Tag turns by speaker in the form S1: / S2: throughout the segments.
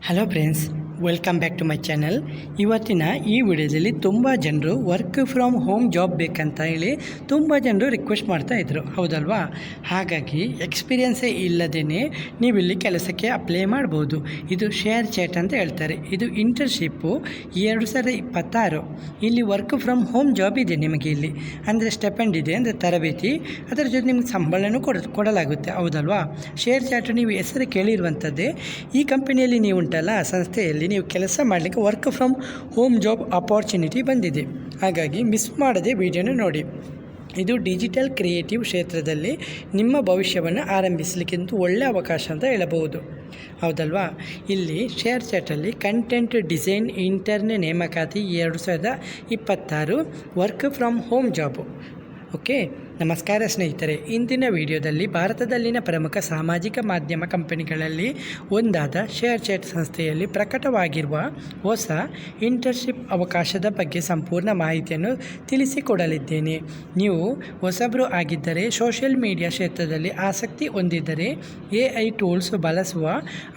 S1: Hello friends, welcome back to my channel. ಇವತ್ತಿನ ಈ ವಿಡಿಯೋದಲ್ಲಿ ತುಂಬ ಜನರು ವರ್ಕ್ ಫ್ರಮ್ ಹೋಮ್ ಜಾಬ್ ಬೇಕಂತ ಹೇಳಿ ತುಂಬ ಜನರು ರಿಕ್ವೆಸ್ಟ್ ಮಾಡ್ತಾಯಿದ್ರು, ಹೌದಲ್ವಾ? ಹಾಗಾಗಿ ಎಕ್ಸ್ಪೀರಿಯನ್ಸೇ ಇಲ್ಲದೇ ನೀವಿಲ್ಲಿ ಕೆಲಸಕ್ಕೆ ಅಪ್ಲೈ ಮಾಡ್ಬೋದು. ಇದು ಶೇರ್ ಚಾಟ್ ಅಂತ ಹೇಳ್ತಾರೆ. ಇದು ಇಂಟರ್ನ್ಶಿಪ್ಪು 2026. ಇಲ್ಲಿ ವರ್ಕ್ ಫ್ರಮ್ ಹೋಮ್ ಜಾಬ್ ಇದೆ ನಿಮಗೆ. ಇಲ್ಲಿ ಅಂದರೆ ಸ್ಟೆಪೆಂಡ್ ಇದೆ, ಅಂದರೆ ತರಬೇತಿ, ಅದರ ಜೊತೆ ನಿಮಗೆ ಸಂಬಳನೂ ಕೊಡಲಾಗುತ್ತೆ, ಹೌದಲ್ವಾ? ಶೇರ್ ಚಾಟ್ ನೀವು ಹೆಸರು ಕೇಳಿರುವಂಥದ್ದೇ. ಈ ಕಂಪನಿಯಲ್ಲಿ ನೀವು ಉಂಟಲ್ಲ, ಸಂಸ್ಥೆಯಲ್ಲಿ ನೀವು ಕೆಲಸ ಮಾಡಲಿಕ್ಕೆ work from home job opportunity ಬಂದಿದೆ. ಹಾಗಾಗಿ ಮಿಸ್ ಮಾಡದೆ ವಿಡಿಯೋನ ನೋಡಿ. ಇದು ಡಿಜಿಟಲ್ ಕ್ರಿಯೇಟಿವ್ ಕ್ಷೇತ್ರದಲ್ಲಿ ನಿಮ್ಮ ಭವಿಷ್ಯವನ್ನು ಆರಂಭಿಸಲಿಕ್ಕಿಂತ ಒಳ್ಳೆಯ ಅವಕಾಶ ಅಂತ ಹೇಳಬಹುದು, ಹೌದಲ್ವಾ? ಇಲ್ಲಿ ಶೇರ್ ಚಾಟಲ್ಲಿ ಕಂಟೆಂಟ್ ಡಿಸೈನ್ ಇಂಟರ್ನ್ ನೇಮಕಾತಿ 2026 work from home job. Okay, ನಮಸ್ಕಾರ ಸ್ನೇಹಿತರೆ. ಇಂದಿನ ವಿಡಿಯೋದಲ್ಲಿ ಭಾರತದಲ್ಲಿನ ಪ್ರಮುಖ ಸಾಮಾಜಿಕ ಮಾಧ್ಯಮ ಕಂಪನಿಗಳಲ್ಲಿ ಒಂದಾದ ಶೇರ್ ಚಾಟ್ ಸಂಸ್ಥೆಯಲ್ಲಿ ಪ್ರಕಟವಾಗಿರುವ ಹೊಸ ಇಂಟರ್ನ್ಶಿಪ್ ಅವಕಾಶದ ಬಗ್ಗೆ ಸಂಪೂರ್ಣ ಮಾಹಿತಿಯನ್ನು ತಿಳಿಸಿಕೊಡಲಿದ್ದೇನೆ. ನೀವು ಹೊಸಬರು ಆಗಿದ್ದರೆ, ಸೋಷಿಯಲ್ ಮೀಡಿಯಾ ಕ್ಷೇತ್ರದಲ್ಲಿ ಆಸಕ್ತಿ ಹೊಂದಿದ್ದರೆ, AI ಟೂಲ್ಸ್ ಬಳಸುವ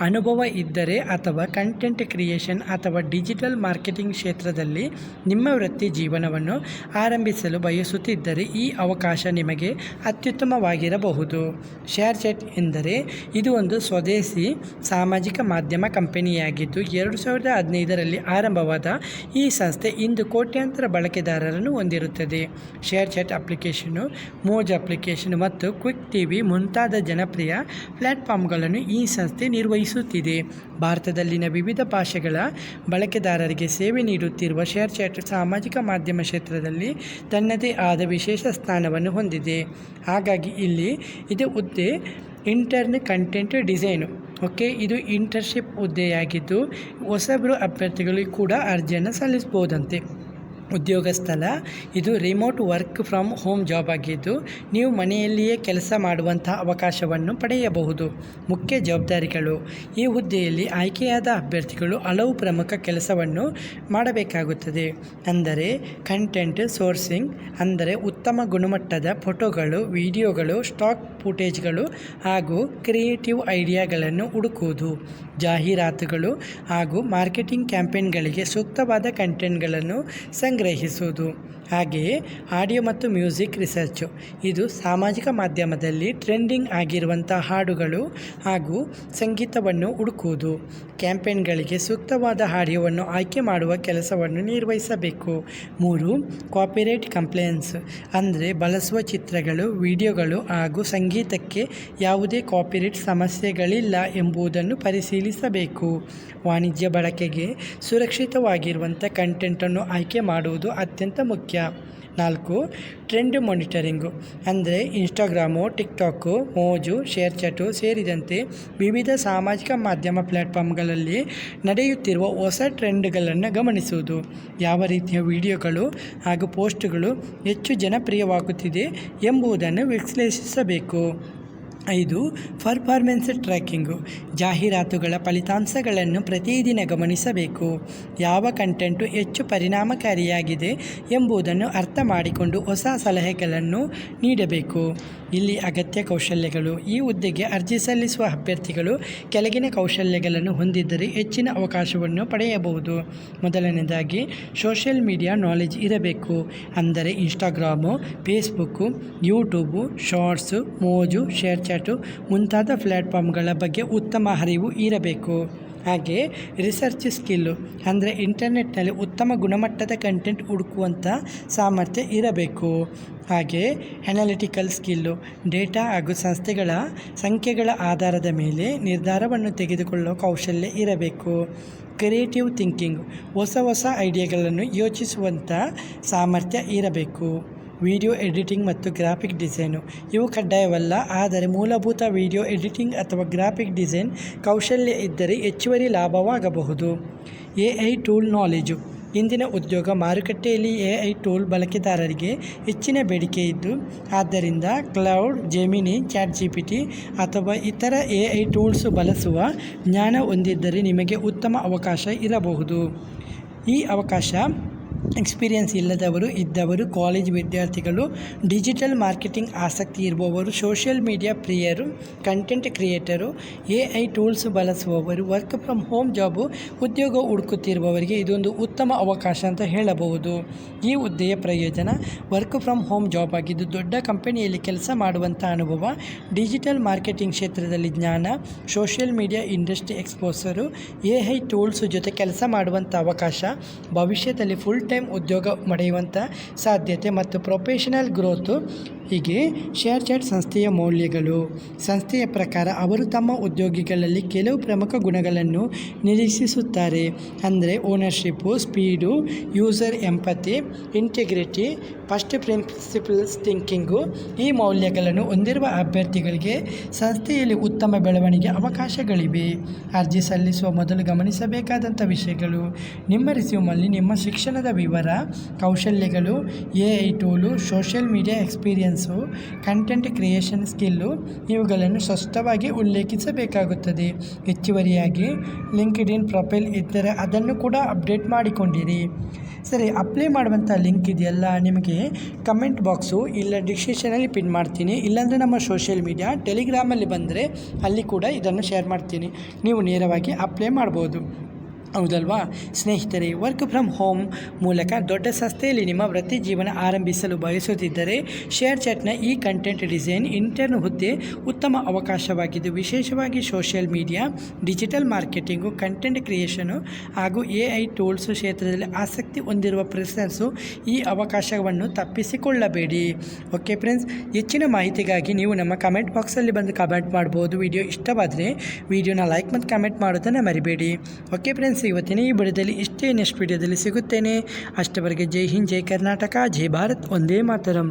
S1: ಅನುಭವ ಇದ್ದರೆ, ಅಥವಾ ಕಂಟೆಂಟ್ ಕ್ರಿಯೇಷನ್ ಅಥವಾ ಡಿಜಿಟಲ್ ಮಾರ್ಕೆಟಿಂಗ್ ಕ್ಷೇತ್ರದಲ್ಲಿ ನಿಮ್ಮ ವೃತ್ತಿ ಜೀವನವನ್ನು ಆರಂಭಿಸಲು ಬಯಸುತ್ತಿದ್ದರೆ ಈ ಅವಕಾಶ ನಿಮಗೆ ಅತ್ಯುತ್ತಮವಾಗಿರಬಹುದು. ಶೇರ್ ಚಾಟ್ ಎಂದರೆ ಇದು ಒಂದು ಸ್ವದೇಶಿ ಸಾಮಾಜಿಕ ಮಾಧ್ಯಮ ಕಂಪನಿಯಾಗಿದ್ದು 2015ರಲ್ಲಿ ಆರಂಭವಾದ ಈ ಸಂಸ್ಥೆ ಇಂದು ಕೋಟ್ಯಾಂತರ ಬಳಕೆದಾರರನ್ನು ಹೊಂದಿರುತ್ತದೆ. ಶೇರ್ ಚಾಟ್ ಅಪ್ಲಿಕೇಶನು, ಮೋಜ್ ಅಪ್ಲಿಕೇಶನ್ ಮತ್ತು ಕ್ವಿಕ್ ಟಿವಿ ಮುಂತಾದ ಜನಪ್ರಿಯ ಪ್ಲ್ಯಾಟ್ಫಾರ್ಮ್ಗಳನ್ನು ಈ ಸಂಸ್ಥೆ ನಿರ್ವಹಿಸುತ್ತಿದೆ. ಭಾರತದಲ್ಲಿನ ವಿವಿಧ ಭಾಷೆಗಳ ಬಳಕೆದಾರರಿಗೆ ಸೇವೆ ನೀಡುತ್ತಿರುವ ಶೇರ್ ಚಾಟ್ ಸಾಮಾಜಿಕ ಮಾಧ್ಯಮ ಕ್ಷೇತ್ರದಲ್ಲಿ ತನ್ನದೇ ಆದ ವಿಶೇಷ ಸ್ಥಾನವನ್ನು ಹೊಂದಿದೆ. ಹಾಗಾಗಿ ಇಲ್ಲಿ ಇದು ಹುದ್ದೆ ಇಂಟರ್ನ್ ಕಂಟೆಂಟ್ ಡಿಸೈನು. ಓಕೆ, ಇದು ಇಂಟರ್ನ್ಶಿಪ್ ಹುದ್ದೆಯಾಗಿದ್ದು ಹೊಸಬರು ಅಭ್ಯರ್ಥಿಗಳು ಕೂಡ ಅರ್ಜಿಯನ್ನು ಸಲ್ಲಿಸಬಹುದಂತೆ. ಉದ್ಯೋಗ ಸ್ಥಳ ಇದು remote work from home job ಆಗಿದ್ದು ನೀವು ಮನೆಯಲ್ಲಿಯೇ ಕೆಲಸ ಮಾಡುವಂಥ ಅವಕಾಶವನ್ನು ಪಡೆಯಬಹುದು. ಮುಖ್ಯ ಜವಾಬ್ದಾರಿಗಳು: ಈ ಹುದ್ದೆಯಲ್ಲಿ ಆಯ್ಕೆಯಾದ ಅಭ್ಯರ್ಥಿಗಳು ಹಲವು ಪ್ರಮುಖ ಕೆಲಸವನ್ನು ಮಾಡಬೇಕಾಗುತ್ತದೆ. ಅಂದರೆ ಕಂಟೆಂಟ್ ಸೋರ್ಸಿಂಗ್, ಅಂದರೆ ಉತ್ತಮ ಗುಣಮಟ್ಟದ ಫೋಟೋಗಳು, ವಿಡಿಯೋಗಳು, ಸ್ಟಾಕ್ ಫುಟೇಜ್ಗಳು ಹಾಗೂ ಕ್ರಿಯೇಟಿವ್ ಐಡಿಯಾಗಳನ್ನು ಹುಡುಕುವುದು. ಜಾಹೀರಾತುಗಳು ಹಾಗೂ ಮಾರ್ಕೆಟಿಂಗ್ ಕ್ಯಾಂಪೇನ್ಗಳಿಗೆ ಸೂಕ್ತವಾದ ಕಂಟೆಂಟ್ಗಳನ್ನು ಸಂಗ್ರಹಿಸುವುದು. ಹಾಗೆಯೇ ಆಡಿಯೋ ಮತ್ತು ಮ್ಯೂಸಿಕ್ ರಿಸರ್ಚು, ಇದು ಸಾಮಾಜಿಕ ಮಾಧ್ಯಮದಲ್ಲಿ ಟ್ರೆಂಡಿಂಗ್ ಆಗಿರುವಂಥ ಹಾಡುಗಳು ಹಾಗೂ ಸಂಗೀತವನ್ನು ಹುಡುಕುವುದು. ಕ್ಯಾಂಪೇನ್ಗಳಿಗೆ ಸೂಕ್ತವಾದ ಆಡಿಯೋವನ್ನು ಆಯ್ಕೆ ಮಾಡುವ ಕೆಲಸವನ್ನು ನಿರ್ವಹಿಸಬೇಕು. 3. ಕಾಪಿರೈಟ್ ಕಂಪ್ಲೇಂಟ್ಸ್, ಅಂದರೆ ಬಳಸುವ ಚಿತ್ರಗಳು, ವಿಡಿಯೋಗಳು ಹಾಗೂ ಸಂಗೀತಕ್ಕೆ ಯಾವುದೇ ಕಾಪಿರೈಟ್ ಸಮಸ್ಯೆಗಳಿಲ್ಲ ಎಂಬುದನ್ನು ಪರಿಶೀಲಿಸಬೇಕು. ವಾಣಿಜ್ಯ ಬಳಕೆಗೆ ಸುರಕ್ಷಿತವಾಗಿರುವಂಥ ಕಂಟೆಂಟನ್ನು ಆಯ್ಕೆ ಮಾಡುವುದು ಅತ್ಯಂತ ಮುಖ್ಯ. 4. ಟ್ರೆಂಡ್ ಮಾನಿಟರಿಂಗು, ಅಂದರೆ ಇನ್ಸ್ಟಾಗ್ರಾಮು, ಟಿಕ್ಟಾಕು, ಮೋಜು, ಶೇರ್ ಚಾಟು ಸೇರಿದಂತೆ ವಿವಿಧ ಸಾಮಾಜಿಕ ಮಾಧ್ಯಮ ಪ್ಲ್ಯಾಟ್ಫಾರ್ಮ್ಗಳಲ್ಲಿ ನಡೆಯುತ್ತಿರುವ ಹೊಸ ಟ್ರೆಂಡ್ಗಳನ್ನು ಗಮನಿಸುವುದು. ಯಾವ ರೀತಿಯ ವಿಡಿಯೋಗಳು ಹಾಗೂ ಪೋಸ್ಟ್ಗಳು ಹೆಚ್ಚು ಜನಪ್ರಿಯವಾಗುತ್ತಿದೆ ಎಂಬುದನ್ನು ವಿಶ್ಲೇಷಿಸಬೇಕು. 5. ಪರ್ಫಾರ್ಮೆನ್ಸ್ ಟ್ರ್ಯಾಕಿಂಗು, ಜಾಹೀರಾತುಗಳ ಫಲಿತಾಂಶಗಳನ್ನು ಪ್ರತಿದಿನ ಗಮನಿಸಬೇಕು. ಯಾವ ಕಂಟೆಂಟು ಹೆಚ್ಚು ಪರಿಣಾಮಕಾರಿಯಾಗಿದೆ ಎಂಬುದನ್ನು ಅರ್ಥ ಮಾಡಿಕೊಂಡು ಹೊಸ ಸಲಹೆಗಳನ್ನು ನೀಡಬೇಕು. ಇಲ್ಲಿ ಅಗತ್ಯ ಕೌಶಲ್ಯಗಳು: ಈ ಹುದ್ದೆಗೆ ಅರ್ಜಿ ಸಲ್ಲಿಸುವ ಅಭ್ಯರ್ಥಿಗಳು ಕೆಳಗಿನ ಕೌಶಲ್ಯಗಳನ್ನು ಹೊಂದಿದ್ದರೆ ಹೆಚ್ಚಿನ ಅವಕಾಶವನ್ನು ಪಡೆಯಬಹುದು. ಮೊದಲನೇದಾಗಿ ಸೋಷಿಯಲ್ ಮೀಡಿಯಾ ನಾಲೆಜ್ ಇರಬೇಕು. ಅಂದರೆ ಇನ್ಸ್ಟಾಗ್ರಾಮು, ಫೇಸ್ಬುಕ್ಕು, ಯೂಟ್ಯೂಬು, ಶಾರ್ಟ್ಸು, ಮೋಜು, ಶೇರ್ ಚಾಟು ಮುಂತಾದ ಪ್ಲ್ಯಾಟ್ಫಾರ್ಮ್ಗಳ ಬಗ್ಗೆ ಉತ್ತಮ ಅರಿವು ಇರಬೇಕು. ಹಾಗೆ ರಿಸರ್ಚ್ ಸ್ಕಿಲ್ಲು, ಅಂದರೆ ಇಂಟರ್ನೆಟ್ನಲ್ಲಿ ಉತ್ತಮ ಗುಣಮಟ್ಟದ ಕಂಟೆಂಟ್ ಹುಡುಕುವಂಥ ಸಾಮರ್ಥ್ಯ ಇರಬೇಕು. ಹಾಗೆ ಅನಾಲಿಟಿಕಲ್ ಸ್ಕಿಲ್ಲು, ಡೇಟಾ ಹಾಗೂ ಸಂಖ್ಯೆಗಳ ಆಧಾರದ ಮೇಲೆ ನಿರ್ಧಾರವನ್ನು ತೆಗೆದುಕೊಳ್ಳುವ ಕೌಶಲ್ಯ ಇರಬೇಕು. ಕ್ರಿಯೇಟಿವ್ ಥಿಂಕಿಂಗ್, ಹೊಸ ಐಡಿಯಾಗಳನ್ನು ಯೋಚಿಸುವಂಥ ಸಾಮರ್ಥ್ಯ ಇರಬೇಕು. ವಿಡಿಯೋ ಎಡಿಟಿಂಗ್ ಮತ್ತು ಗ್ರಾಫಿಕ್ ಡಿಸೈನು, ಇವು ಕಡ್ಡಾಯವಲ್ಲ, ಆದರೆ ಮೂಲಭೂತ ವಿಡಿಯೋ ಎಡಿಟಿಂಗ್ ಅಥವಾ ಗ್ರಾಫಿಕ್ ಡಿಸೈನ್ ಕೌಶಲ್ಯ ಇದ್ದರೆ ಹೆಚ್ಚುವರಿ ಲಾಭವಾಗಬಹುದು. AI ಟೂಲ್ ನಾಲೆಜು, ಇಂದಿನ ಉದ್ಯೋಗ ಮಾರುಕಟ್ಟೆಯಲ್ಲಿ AI ಟೂಲ್ ಬಳಕೆದಾರರಿಗೆ ಹೆಚ್ಚಿನ ಬೇಡಿಕೆ ಇದ್ದು ಆದ್ದರಿಂದ ಕ್ಲೌಡ್, ಜೆಮಿನಿ, ChatGPT ಅಥವಾ ಇತರ AI ಟೂಲ್ಸ್ ಬಳಸುವ ಜ್ಞಾನ ಹೊಂದಿದ್ದರೆ ನಿಮಗೆ ಉತ್ತಮ ಅವಕಾಶ ಇರಬಹುದು. ಈ ಅವಕಾಶ ಎಕ್ಸ್ಪೀರಿಯನ್ಸ್ ಇದ್ದವರು, ಕಾಲೇಜ್ ವಿದ್ಯಾರ್ಥಿಗಳು, ಡಿಜಿಟಲ್ ಮಾರ್ಕೆಟಿಂಗ್ ಆಸಕ್ತಿ ಇರುವವರು, ಸೋಷಿಯಲ್ ಮೀಡಿಯಾ ಪ್ರಿಯರು, ಕಂಟೆಂಟ್ ಕ್ರಿಯೇಟರು, AI ಟೂಲ್ಸ್ ಬಳಸುವವರು, ವರ್ಕ್ ಫ್ರಮ್ ಹೋಮ್ ಜಾಬು ಉದ್ಯೋಗ ಹುಡುಕುತ್ತಿರುವವರಿಗೆ ಇದೊಂದು ಉತ್ತಮ ಅವಕಾಶ ಅಂತ ಹೇಳಬಹುದು. ಈ ಹುದ್ದೆಯ ಪ್ರಯೋಜನ ವರ್ಕ್ ಫ್ರಮ್ ಹೋಮ್ ಜಾಬ್ ಆಗಿದ್ದು ದೊಡ್ಡ ಕಂಪನಿಯಲ್ಲಿ ಕೆಲಸ ಮಾಡುವಂಥ ಅನುಭವ, ಡಿಜಿಟಲ್ ಮಾರ್ಕೆಟಿಂಗ್ ಕ್ಷೇತ್ರದಲ್ಲಿ ಜ್ಞಾನ, social media industry exposure, AI tools ಜೊತೆ ಕೆಲಸ ಮಾಡುವಂಥ ಅವಕಾಶ, ಭವಿಷ್ಯದಲ್ಲಿ ಫುಲ್ ಟೈಮ್ ಉದ್ಯೋಗ ಪಡೆಯುವಂಥ ಸಾಧ್ಯತೆ ಮತ್ತು ಪ್ರೊಫೆಷನಲ್ ಗ್ರೋತು. ಹೀಗೆ ಶೇರ್ಚಾಟ್ ಸಂಸ್ಥೆಯ ಮೌಲ್ಯಗಳು. ಸಂಸ್ಥೆಯ ಪ್ರಕಾರ ಅವರು ತಮ್ಮ ಉದ್ಯೋಗಿಗಳಲ್ಲಿ ಕೆಲವು ಪ್ರಮುಖ ಗುಣಗಳನ್ನು ನಿರೀಕ್ಷಿಸುತ್ತಾರೆ. ಅಂದರೆ ownership, speed, user empathy, integrity, first principles thinking. ಈ ಮೌಲ್ಯಗಳನ್ನು ಹೊಂದಿರುವ ಅಭ್ಯರ್ಥಿಗಳಿಗೆ ಸಂಸ್ಥೆಯಲ್ಲಿ ಉತ್ತಮ ಬೆಳವಣಿಗೆ ಅವಕಾಶಗಳಿವೆ. ಅರ್ಜಿ ಸಲ್ಲಿಸುವ ಮೊದಲು ಗಮನಿಸಬೇಕಾದಂಥ ವಿಷಯಗಳು: ನಿಮ್ಮ ರಿಸ್ಯೂಮಲ್ಲಿ ನಿಮ್ಮ ಶಿಕ್ಷಣದ ವಿವರ, ಕೌಶಲ್ಯಗಳು, AI tool, social media experience, content creation skill ಇವುಗಳನ್ನು ಸ್ಪಷ್ಟವಾಗಿ ಉಲ್ಲೇಖಿಸಬೇಕಾಗುತ್ತದೆ. ಹೆಚ್ಚುವರಿಯಾಗಿ ಲಿಂಕ್ಡ್ಇನ್ ಪ್ರೊಫೈಲ್ ಇದ್ದರೆ ಅದನ್ನು ಕೂಡ ಅಪ್ಡೇಟ್ ಮಾಡಿಕೊಂಡಿರಿ. ಸರಿ, ಅಪ್ಲೈ ಮಾಡುವಂಥ ಲಿಂಕ್ ಇದೆಯಲ್ಲ, ನಿಮಗೆ ಕಮೆಂಟ್ ಬಾಕ್ಸು ಇಲ್ಲ ಡಿಸ್ಕ್ರಿಪ್ಷನಲ್ಲಿ ಪಿನ್ ಮಾಡ್ತೀನಿ, ಇಲ್ಲಾಂದರೆ ನಮ್ಮ ಸೋಷಿಯಲ್ ಮೀಡಿಯಾ ಟೆಲಿಗ್ರಾಮಲ್ಲಿ ಬಂದರೆ ಅಲ್ಲಿ ಕೂಡ ಇದನ್ನು ಶೇರ್ ಮಾಡ್ತೀನಿ. ನೀವು ನೇರವಾಗಿ ಅಪ್ಲೈ ಮಾಡ್ಬೋದು. ಹೌದಲ್ವಾ ಸ್ನೇಹಿತರೆ? ವರ್ಕ್ ಫ್ರಮ್ ಹೋಮ್ ಮೂಲಕ ದೊಡ್ಡ ಸಂಸ್ಥೆಯಲ್ಲಿ ನಿಮ್ಮ ವೃತ್ತಿ ಜೀವನ ಆರಂಭಿಸಲು ಬಯಸುತ್ತಿದ್ದರೆ ಶೇರ್ ಚಾಟ್ನ ಈ ಕಂಟೆಂಟ್ ಡಿಸೈನ್ ಇಂಟರ್ನ್ ಹುದ್ದೆ ಉತ್ತಮ ಅವಕಾಶವಾಗಿದ್ದು, ವಿಶೇಷವಾಗಿ social media, digital marketing, content creation ಹಾಗೂ AI ಟೂಲ್ಸು ಕ್ಷೇತ್ರದಲ್ಲಿ ಆಸಕ್ತಿ ಹೊಂದಿರುವ ಪ್ರೆಸರ್ಸು ಈ ಅವಕಾಶವನ್ನು ತಪ್ಪಿಸಿಕೊಳ್ಳಬೇಡಿ. ಓಕೆ ಫ್ರೆಂಡ್ಸ್, ಹೆಚ್ಚಿನ ಮಾಹಿತಿಗಾಗಿ ನೀವು ನಮ್ಮ ಕಮೆಂಟ್ ಬಾಕ್ಸಲ್ಲಿ ಬಂದು ಕಮೆಂಟ್ ಮಾಡ್ಬೋದು. ವಿಡಿಯೋ ಇಷ್ಟವಾದರೆ ವಿಡಿಯೋನ ಲೈಕ್ ಮತ್ತು ಕಮೆಂಟ್ ಮಾಡೋದನ್ನು ಮರಿಬೇಡಿ. ಓಕೆ ಫ್ರೆಂಡ್ಸ್, ಇವತ್ತಿನ ಈ ವಿಡಿಯೋದಲ್ಲಿ ಇಷ್ಟೇ. ನೆಕ್ಸ್ಟ್ ವಿಡಿಯೋದಲ್ಲಿ ಸಿಗುತ್ತೇನೆ. ಅಷ್ಟವರೆಗೆ ಜೈ ಹಿಂದ್, ಜೈ ಕರ್ನಾಟಕ, ಜೈ ಭಾರತ್, ಒಂದೇ ಮಾತರಂ.